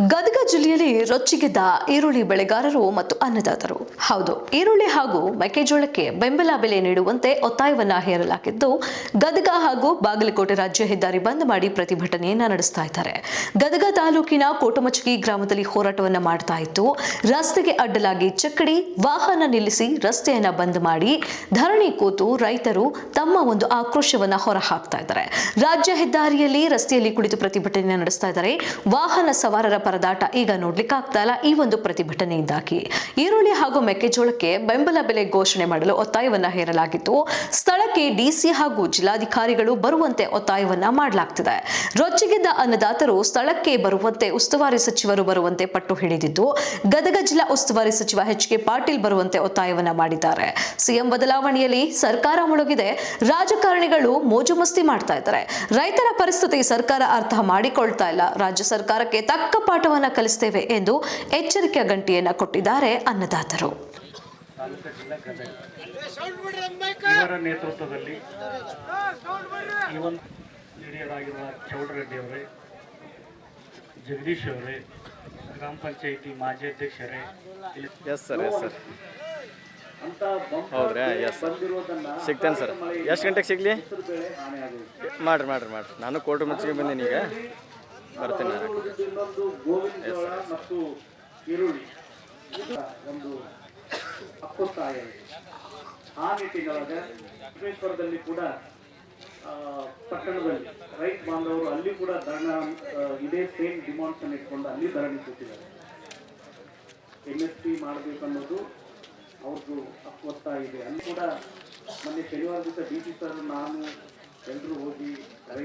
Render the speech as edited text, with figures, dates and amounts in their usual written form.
ಗದಗ ಜಿಲ್ಲೆಯಲ್ಲಿ ರೊಚ್ಚಿಗೆದ್ದ ಈರುಳ್ಳಿ ಬೆಳೆಗಾರರು ಮತ್ತು ಅನ್ನದಾತರು. ಹೌದು, ಈರುಳ್ಳಿ ಹಾಗೂ ಮೆಕ್ಕೆಜೋಳಕ್ಕೆ ಬೆಂಬಲ ಬೆಲೆ ನೀಡುವಂತೆ ಒತ್ತಾಯವನ್ನ ಹೇರಲಾಗಿದ್ದು, ಗದಗ ಹಾಗೂ ಬಾಗಲಕೋಟೆ ರಾಜ್ಯ ಹೆದ್ದಾರಿ ಬಂದ್ ಮಾಡಿ ಪ್ರತಿಭಟನೆಯನ್ನ ನಡೆಸ್ತಾ ಇದ್ದಾರೆ. ಗದಗ ತಾಲೂಕಿನ ಕೋಟಮಚಗಿ ಗ್ರಾಮದಲ್ಲಿ ಹೋರಾಟವನ್ನ ಮಾಡ್ತಾ ಇತ್ತು. ರಸ್ತೆಗೆ ಅಡ್ಡಲಾಗಿ ಚಕ್ಕಡಿ ವಾಹನ ನಿಲ್ಲಿಸಿ ರಸ್ತೆಯನ್ನ ಬಂದ್ ಮಾಡಿ ಧರಣಿ ಕೂತು ರೈತರು ತಮ್ಮ ಒಂದು ಆಕ್ರೋಶವನ್ನ ಹೊರಹಾಕ್ತಾ ಇದ್ದಾರೆ. ರಾಜ್ಯ ಹೆದ್ದಾರಿಯಲ್ಲಿ ರಸ್ತೆಯಲ್ಲಿ ಕುಳಿತು ಪ್ರತಿಭಟನೆ ನಡೆಸ್ತಾ ಇದ್ದಾರೆ. ವಾಹನ ಸವಾರರ ಪರದಾಟ ಈಗ ನೋಡ್ಲಿಕ್ಕೆ ಆಗ್ತಾ ಇಲ್ಲ. ಈ ಒಂದು ಪ್ರತಿಭಟನೆಯಿಂದಾಗಿ ಈರುಳ್ಳಿ ಹಾಗೂ ಮೆಕ್ಕೆಜೋಳಕ್ಕೆ ಬೆಂಬಲ ಬೆಲೆ ಘೋಷಣೆ ಮಾಡಲು ಒತ್ತಾಯವನ್ನ ಹೇರಲಾಗಿತ್ತು. ಸ್ಥಳಕ್ಕೆ ಡಿಸಿ ಹಾಗೂ ಜಿಲ್ಲಾಧಿಕಾರಿಗಳು ಬರುವಂತೆ ಒತ್ತಾಯವನ್ನ ಮಾಡಲಾಗ್ತಿದೆ. ರೊಚ್ಚಿಗೆದ್ದ ಅನ್ನದಾತರು ಸ್ಥಳಕ್ಕೆ ಬರುವಂತೆ ಉಸ್ತುವಾರಿ ಸಚಿವರು ಬರುವಂತೆ ಪಟ್ಟು ಹಿಡಿದಿದ್ದು, ಗದಗ ಜಿಲ್ಲಾ ಉಸ್ತುವಾರಿ ಸಚಿವ ಎಚ್.ಕೆ. ಪಾಟೀಲ್ ಬರುವಂತೆ ಒತ್ತಾಯವನ್ನ ಮಾಡಿದ್ದಾರೆ. ಸಿಎಂ ಬದಲಾವಣೆಯಲ್ಲಿ ಸರ್ಕಾರ ಮುಳುಗಿದೆ, ರಾಜಕಾರಣಿಗಳು ಮೋಜು ಮಸ್ತಿ ಮಾಡ್ತಾ ಇದ್ದಾರೆ. ರೈತರ ಪರಿಸ್ಥಿತಿ ಸರ್ಕಾರ ಅರ್ಥ ಮಾಡಿಕೊಳ್ತಾ ಇಲ್ಲ. ರಾಜ್ಯ ಸರ್ಕಾರಕ್ಕೆ ತಕ್ಕ ಪಾಠವನ್ನ ಕಲಿಸ್ತೇವೆ ಎಂದು ಎಚ್ಚರಿಕೆಯ ಗಂಟೆಯನ್ನ ಕೊಟ್ಟಿದ್ದಾರೆ ಅನ್ನದಾತರು. ಇವರ ನೇತೃತ್ವದಲ್ಲಿ ಹಿರಿಯರಾಗಿರುವ ಚೌಡರೆಡ್ಡಿ ಅವರೇ, ಜಗದೀಶ್ ಅವರೇ, ಗ್ರಾಮ ಪಂಚಾಯಿತಿ ಮಾಜಿ ಅಧ್ಯಕ್ಷರೇ, ಹೌದ್ರಾ? ಎಸ್ ಸರ್, ಸಿಗ್ತೇನೆ ಸರ್. ಎಷ್ಟು ಗಂಟೆಗೆ ಸಿಗಲಿ? ಮಾಡ್ರಿ. ನಾನು ಕೋಟೆ ಮುಚ್ಚಿಗೆ ಬಂದೀನಿ, ಈಗ ಬರ್ತೇನೆ. ಮತ್ತು ಈರುಳ್ಳಿ ಒಂದು ಅಪ್ಪೊತ್ತಾಯ ಆ ನಿಟ್ಟಿನೊಳಗೆ ವಿಶ್ವೇಶ್ವರದಲ್ಲಿ ಕೂಡ ಪಟ್ಟಣದಲ್ಲಿ ರೈತ ಬಾಂಧವರು ಅಲ್ಲಿ ಕೂಡ ಧರಣ ಇದೇ ಸೇಮ್ ಡಿಮಾಂಡ್ಸ್ ಅನ್ನು ಇಟ್ಕೊಂಡು ಅಲ್ಲಿ ಧರಣಿ ಕೂತಿದ್ದಾರೆ. MSP ಮಾಡಬೇಕನ್ನೋದು ಅವ್ರದ್ದು ಒತ್ತಾಯ ಇದೆ. ಅಲ್ಲಿ ಕೂಡ ಮೊನ್ನೆ ಶನಿವಾರ ದಿವಸ DC ಸರ್ ನಾನು ಎಲ್ಲರೂ ಹೋಗಿ